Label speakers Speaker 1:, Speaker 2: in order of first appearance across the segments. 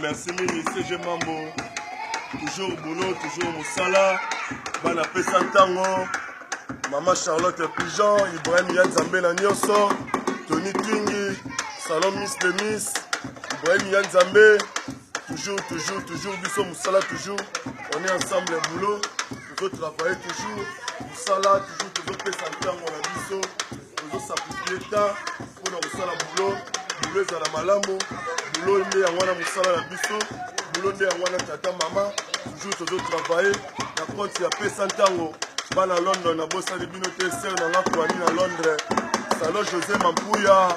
Speaker 1: Merci Mimi, CG Mambo. Toujours boulot, toujours Moussala. Bana Pesantango. Maman Charlotte Pigeon, Ibrahim Yanzambe na Nyoso. Tony Twingi, Salon Miss de Miss. Ibrahim Yanzambe. Toujours, Bisso Moussala, toujours. On est ensemble, boulot. Toujours travailler, toujours. Moussala, toujours Pesantango na Bisso. Toujours s'appliquer temps. Pour Moussala boulot. Boulot est à la Malambo. Boulot est à Wana Moussala na Bisso. Boulot est à Wana Tata Mama. Toujours travailler. La compte c'est à Pesantango. Bana London, na bossa de bino TSR na Kwani na Londres. Salon José Mampouya.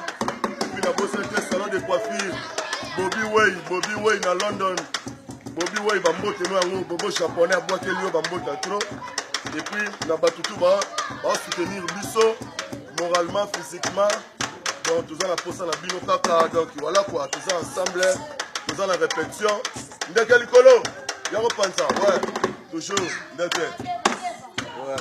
Speaker 1: Puis na bossa de salon de coiffure. Bobby Way na London. Bobby Way bambote no yango bobo japonais aboite lio bambota trop. Et puis na batutu ba soutenir biso moralement, physiquement. Donc tous na posa na bino kaka donc voilà quoi, tous ensemble, tous en répétition. Ndeke likolo, yango panza, ouais. Toujours ndeke. Ouais,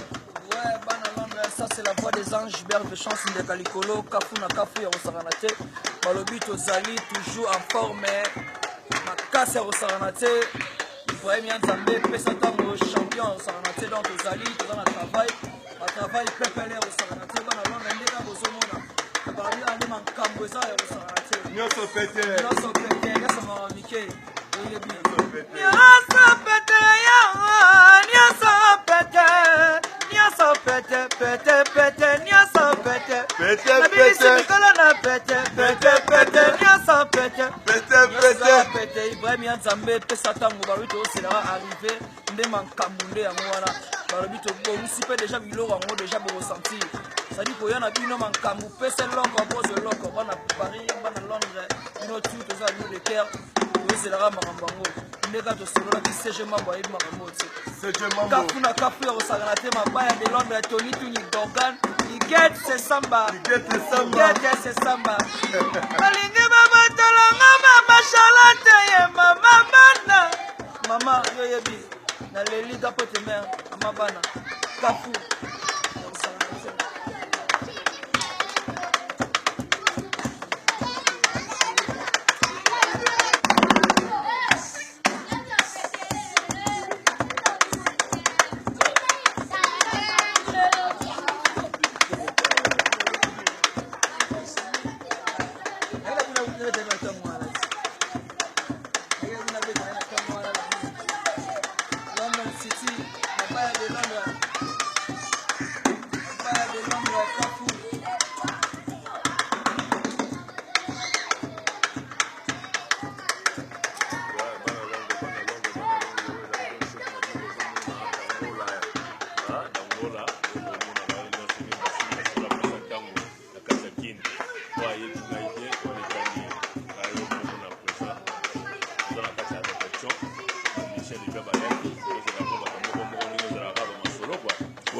Speaker 2: Bana Londres, ça c'est la voix des anges, berge de chance de Kalikolo, Kafu na Kafu ya Rosaranate, Balobi Tozali, toujours en forme, Makase Rosaranate, Ibrahim Yanzambe, Pesantango, champion Rosaranate, donc Tozali, tout dans le travail, Pepele Rosaranate, Bana Londres, Ndeka Bozomona, Balobi Andi Mankamboza Rosaranate,
Speaker 1: Nyoso Pete,
Speaker 2: Nyoso Maramike, Ibrahim Yanzambe Pesantango Baruto c'est arrivé ndema Kamboundé ya mwana Baruto bomisi pe déjà biloko ngo déjà bo ressentir ça dit ko yana bino mankambu pese loko pose loko bana Paris bana Londres bino tout ça nous de cœur c'est la marambango ndeka to solo la CG Mambo ayi marambo
Speaker 1: CG Mambo
Speaker 2: Kafu na Kafu ya Rosaranate mabaya de Londres Tony Twingi Dorgan Get c'est samba Balinge baba talanga mama Charlotte ye mama bana mama yoyebi na leli dapote mère mama bana Kafu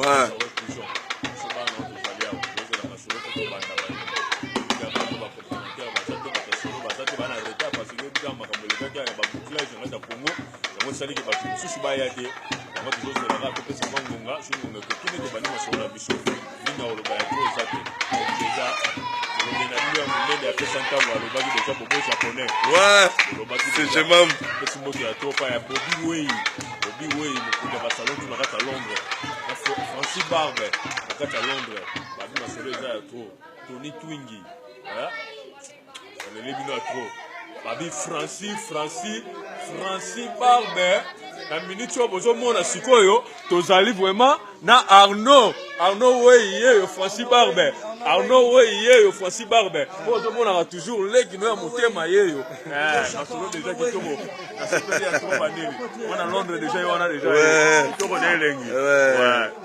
Speaker 1: ouais, c'est Jemam.
Speaker 3: Bobby Way, le salon de la Londres. Francis Barbe, la Londres. Babi Masolo est trop. Tony Twingi. Le Lébino a trop. Babi Francis Barbe. La minute tu as besoin de Sikoyo. Tozali vraiment. Na Arnaud Way, Francis Barbe. Arnaud Way, Francis Barbe. Pour tout le monde a toujours les qui nous monté maillot. Masolo déjà qui tombe. La sécurité a trop banni. On a Londres déjà, on a déjà.
Speaker 1: Ouais.
Speaker 3: Tout le monde est lengi. Ouais.